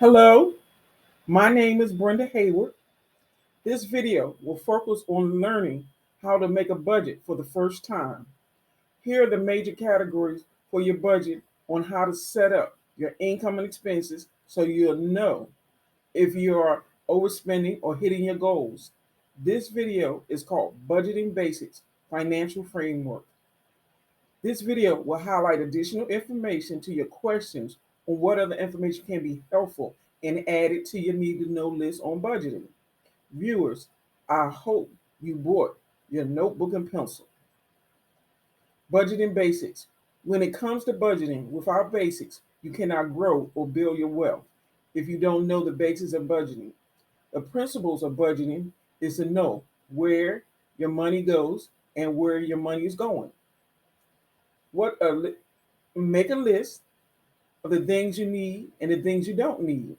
Hello, my name is Brenda Hayward. This video will focus on learning how to make a budget for the first time. Here are the major categories for your budget on how to set up your income and expenses so you'll know if you are overspending or hitting your goals. This video is called Budgeting Basics Financial Framework. This video will highlight additional information to your questions on what other information can be helpful and add it to your need to know list on budgeting. Viewers, I hope you brought your notebook and pencil. Budgeting basics. When it comes to budgeting, without basics, you cannot grow or build your wealth if you don't know the basics of budgeting. The principles of budgeting is to know where your money goes and where your money is going. What a Make a list of the things you need and the things you don't need.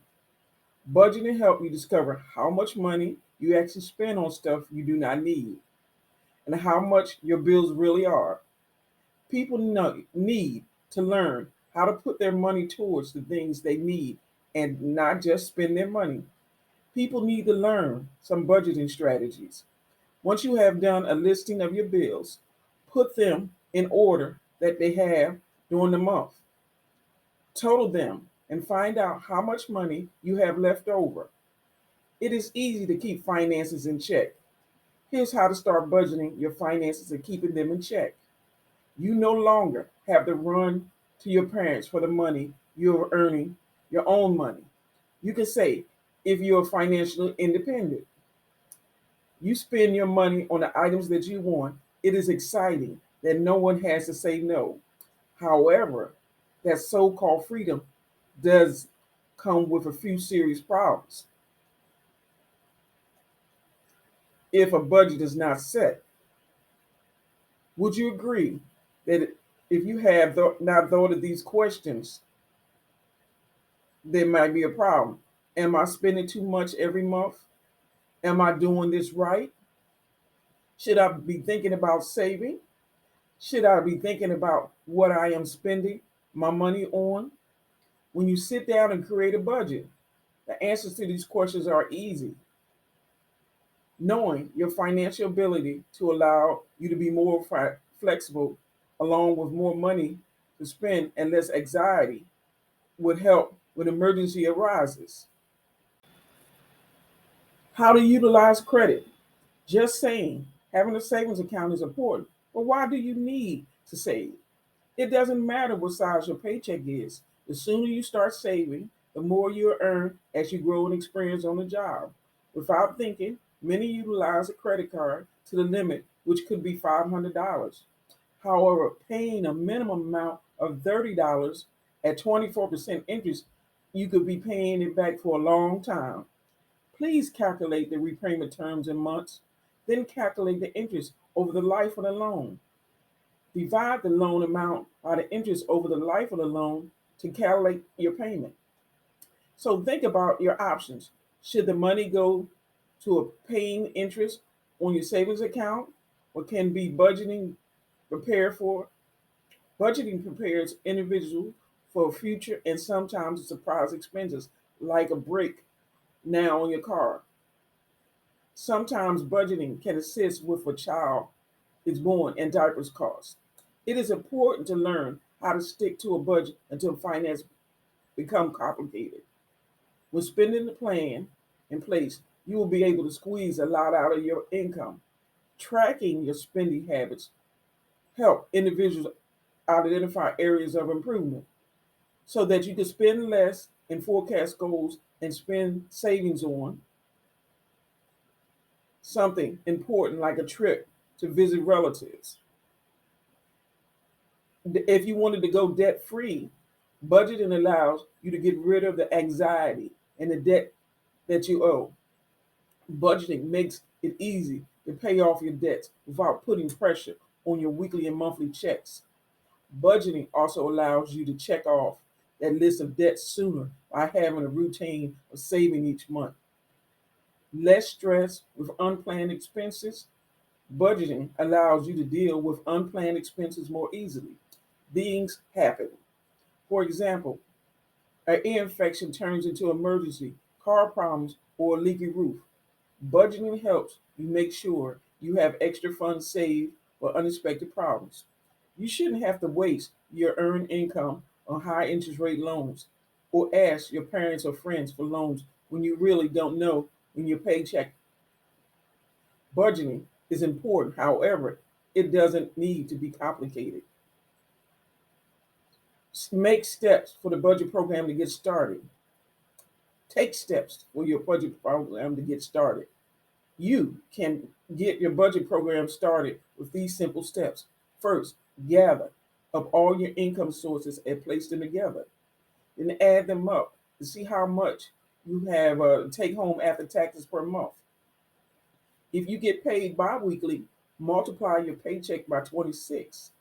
Budgeting help you discover how much money you actually spend on stuff you do not need and how much your bills really are. People need to learn how to put their money towards the things they need and not just spend their money. People need to learn some budgeting strategies. Once you have done a listing of your bills, put them in order that they have during the month. Total them and find out how much money you have left over. It is easy to keep finances in check. Here's how to start budgeting your finances and keeping them in check. You no longer have to run to your parents for the money you're earning, your own money. You can say, if you're financially independent, you spend your money on the items that you want. It is exciting that no one has to say no. However, that so called freedom does come with a few serious problems. If a budget is not set, would you agree that if you have not thought of these questions, there might be a problem? Am I spending too much every month? Am I doing this right? Should I be thinking about saving? Should I be thinking about what I am spending my money on? When you sit down and create a budget, the answers to these questions are easy. Knowing your financial ability to allow you to be more flexible, along with more money to spend and less anxiety, would help when emergency arises. How to utilize credit. Just saying, having a savings account is important, but why do you need to save? It doesn't matter what size your paycheck is. The sooner you start saving, the more you earn as you grow and experience on the job. Without thinking, many utilize a credit card to the limit, which could be $500. However, paying a minimum amount of $30 at 24% interest, you could be paying it back for a long time. Please calculate the repayment terms in months, then calculate the interest over the life of the loan. Divide the loan amount by the interest over the life of the loan to calculate your payment. So think about your options. Should the money go to a paying interest on your savings account, or can be budgeting prepared for? Budgeting prepares individuals for future and sometimes surprise expenses like a break now on your car. Sometimes budgeting can assist with a child is born and diapers cost. It is important to learn how to stick to a budget until finance become complicated. With spending the plan in place, you will be able to squeeze a lot out of your income. Tracking your spending habits help individuals identify areas of improvement so that you can spend less and forecast goals and spend savings on something important like a trip to visit relatives. If you wanted to go debt free, budgeting allows you to get rid of the anxiety and the debt that you owe. Budgeting makes it easy to pay off your debts without putting pressure on your weekly and monthly checks. Budgeting also allows you to check off that list of debts sooner by having a routine of saving each month. Less stress with unplanned expenses. Budgeting allows you to deal with unplanned expenses more easily. Things happen. For example, An ear infection turns into emergency, car problems, or a leaky roof. Budgeting helps you make sure you have extra funds saved for unexpected problems. You shouldn't have to waste your earned income on high interest rate loans or ask your parents or friends for loans when you really don't know when your paycheck. Budgeting is important, however, it doesn't need to be complicated. Make steps for the budget program to get started. Take steps for your budget program to get started. You can get your budget program started with these simple steps. First, gather up all your income sources and place them together. Then add them up to see how much you have take home after taxes per month. If you get paid bi-weekly, multiply your paycheck by 26.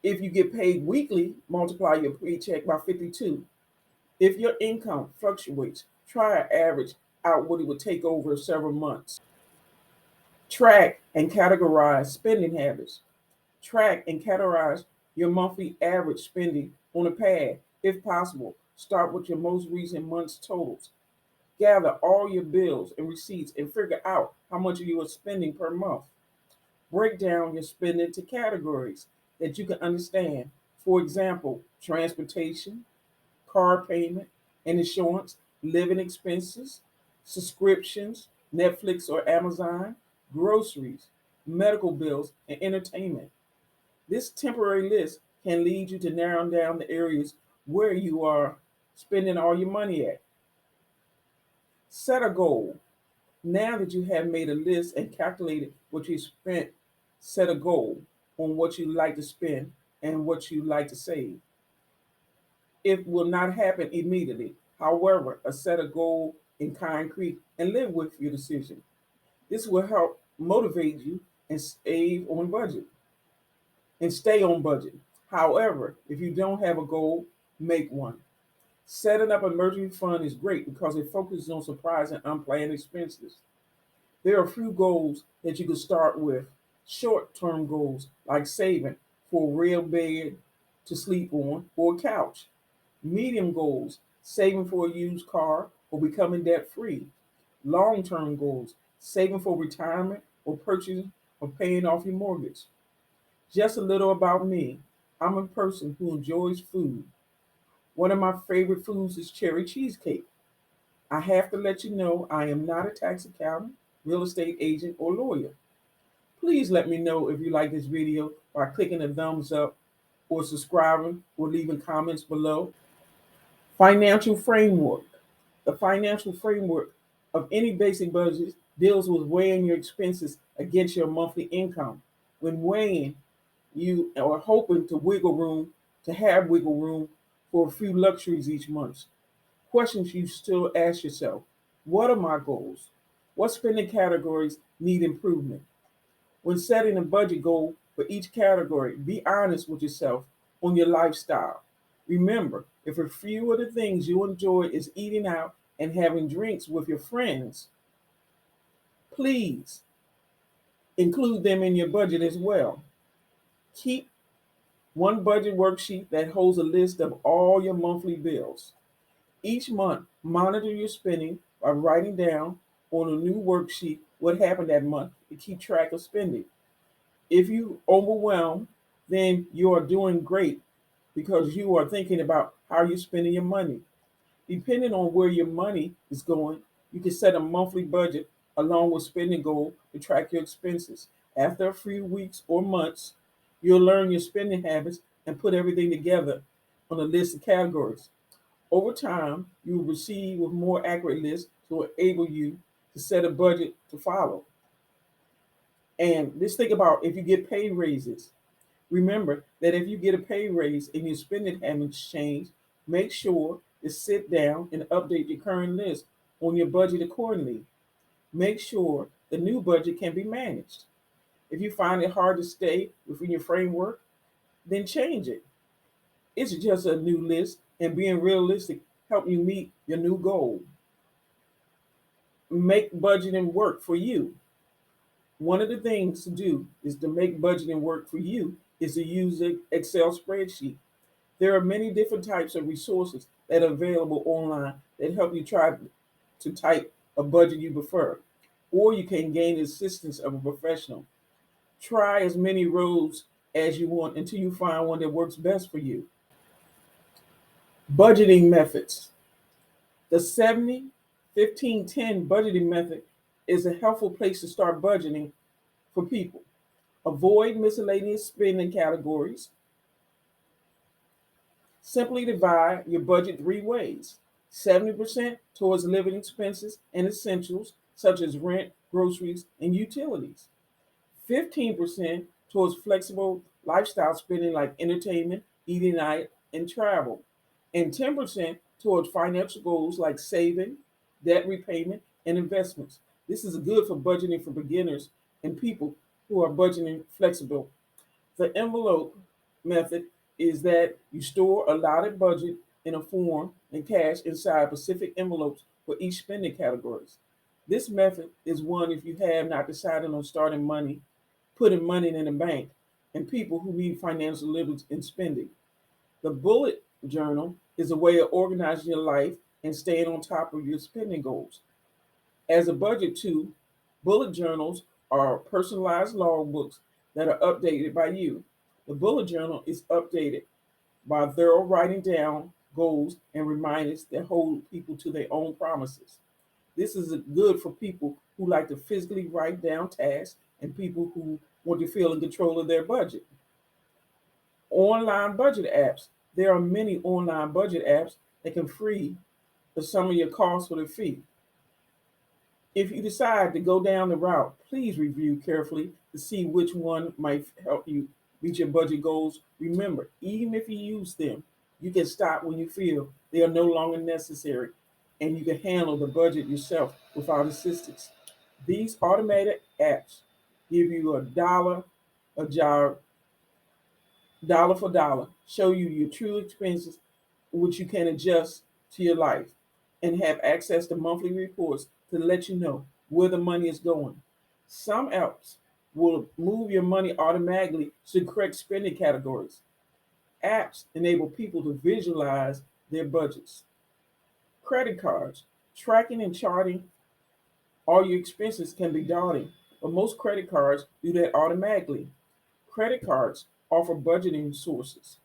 If you get paid weekly, multiply your paycheck by 52. If your income fluctuates, try to average out what it would take over several months. Track and categorize spending habits. Track and categorize your monthly average spending on a pad. If possible, start with your most recent month's totals. Gather all your bills and receipts and figure out how much you are spending per month. Break down your spending to categories that you can understand. For example, transportation, car payment and insurance, living expenses, subscriptions, Netflix or Amazon, groceries, medical bills, and entertainment. This temporary list can lead you to narrow down the areas where you are spending all your money at. Set a goal. Now that you have made a list and calculated what you spent, set a goal on what you like to spend and what you like to save. It will not happen immediately. However, set a goal in concrete and live with your decision. This will help motivate you and save on budget and stay on budget. However, if you don't have a goal, make one. Setting up an emergency fund is great because it focuses on surprise and unplanned expenses. There are a few goals that you can start with. Short term goals like saving for a real bed to sleep on or a couch. Medium goals, saving for a used car or becoming debt free. Long term goals, saving for retirement or purchasing or paying off your mortgage. Just a little about me. I'm a person who enjoys food. One of my favorite foods is cherry cheesecake. I have to let you know I am not a tax accountant, real estate agent, or lawyer. Please let me know if you like this video by clicking a thumbs up or subscribing or leaving comments below. Financial framework. The financial framework of any basic budget deals with weighing your expenses against your monthly income. When weighing, you are hoping to have wiggle room for a few luxuries each month. Questions you still ask yourself: what are my goals? What spending categories need improvement? When setting a budget goal for each category, be honest with yourself on your lifestyle. Remember, if a few of the things you enjoy is eating out and having drinks with your friends, please include them in your budget as well. Keep one budget worksheet that holds a list of all your monthly bills. Each month, monitor your spending by writing down on a new worksheet what happened that month to keep track of spending. If you overwhelm, then you are doing great because you are thinking about how you're spending your money. Depending on where your money is going, you can set a monthly budget along with spending goal to track your expenses. After a few weeks or months, you'll learn your spending habits and put everything together on a list of categories. Over time, you will receive with more accurate list to enable you to set a budget to follow. And let's think about if you get pay raises. Remember that if you get a pay raise and your spending habits change, make sure to sit down and update your current list on your budget accordingly. Make sure the new budget can be managed. If you find it hard to stay within your framework, then change it. It's just a new list, and being realistic help you meet your new goal. Make budgeting work for you. One of the things to do is to make budgeting work for you is to use an Excel spreadsheet. There are many different types of resources that are available online that help you try to type a budget you prefer, or you can gain the assistance of a professional. Try as many roads as you want until you find one that works best for you. Budgeting methods. The 70-15-10 budgeting method is a helpful place to start budgeting for people. Avoid miscellaneous spending categories. Simply divide your budget three ways: 70% towards living expenses and essentials such as rent, groceries, and utilities, 15% towards flexible lifestyle spending like entertainment, eating out, and travel, and 10% towards financial goals like saving, debt repayment, and investments. This is good for budgeting for beginners and people who are budgeting flexible. The envelope method is that you store a allotted budget in a form and cash inside specific envelopes for each spending categories. This method is one if you have not decided on starting money, putting money in the bank, and people who need financial literacy in spending. The bullet journal is a way of organizing your life and staying on top of your spending goals. As a budget tool, bullet journals are personalized logbooks that are updated by you. The bullet journal is updated by thorough writing down goals and reminders that hold people to their own promises. This is good for people who like to physically write down tasks and people who want to feel in control of their budget. Online budget apps. There are many online budget apps that can free some of your costs for the fee. If you decide to go down the route, please review carefully to see which one might help you reach your budget goals. Remember, even if you use them, you can stop when you feel they are no longer necessary and you can handle the budget yourself without assistance. These automated apps give you a dollar a jar, dollar for dollar, show you your true expenses, which you can adjust to your life, and have access to monthly reports to let you know where the money is going. Some apps will move your money automatically to correct spending categories. Apps enable people to visualize their budgets. Credit cards, tracking and charting all your expenses can be daunting, but most credit cards do that automatically. Credit cards offer budgeting sources.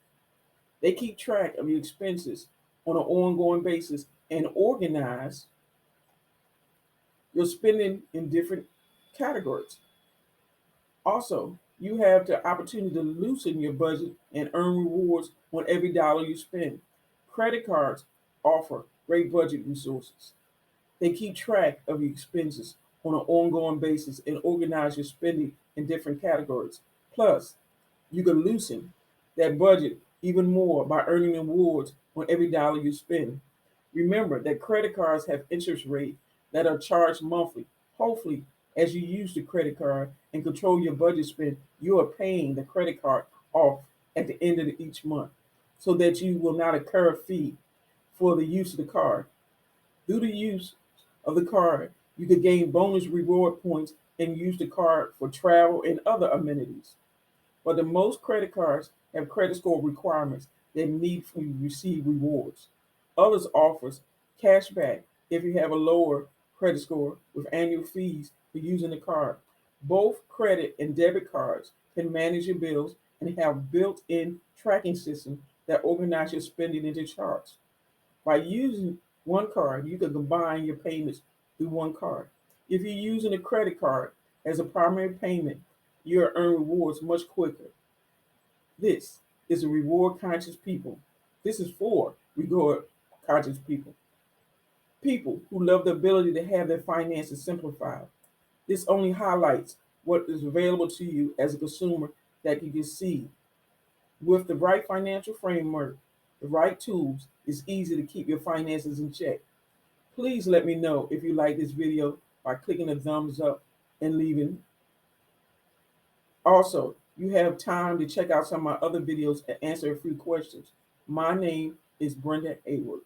They keep track of your expenses on an ongoing basis and organize your spending in different categories. Also, you have the opportunity to loosen your budget and earn rewards on every dollar you spend. Credit cards offer great budget resources. They keep track of your expenses on an ongoing basis and organize your spending in different categories. Plus, you can loosen that budget even more by earning rewards on every dollar you spend. Remember that credit cards have interest rates that are charged monthly. Hopefully, as you use the credit card and control your budget spend, you are paying the credit card off at the end of each month so that you will not incur a fee for the use of the card. Through the use of the card, you can gain bonus reward points and use the card for travel and other amenities. But the most credit cards have credit score requirements that need for you to receive rewards. Others offers cash back if you have a lower credit score with annual fees for using the card. Both credit and debit cards can manage your bills and have built-in tracking systems that organize your spending into charts. By using one card, you can combine your payments through one card. If you're using a credit card as a primary payment, you'll earn rewards much quicker. This is a reward conscious people. This is for reward conscious people. People who love the ability to have their finances simplified. This only highlights what is available to you as a consumer that you can see. With the right financial framework, the right tools, it's easy to keep your finances in check. Please let me know if you like this video by clicking the thumbs up and leaving. Also, you have time to check out some of my other videos and answer a few questions. My name is Brenda Hayward.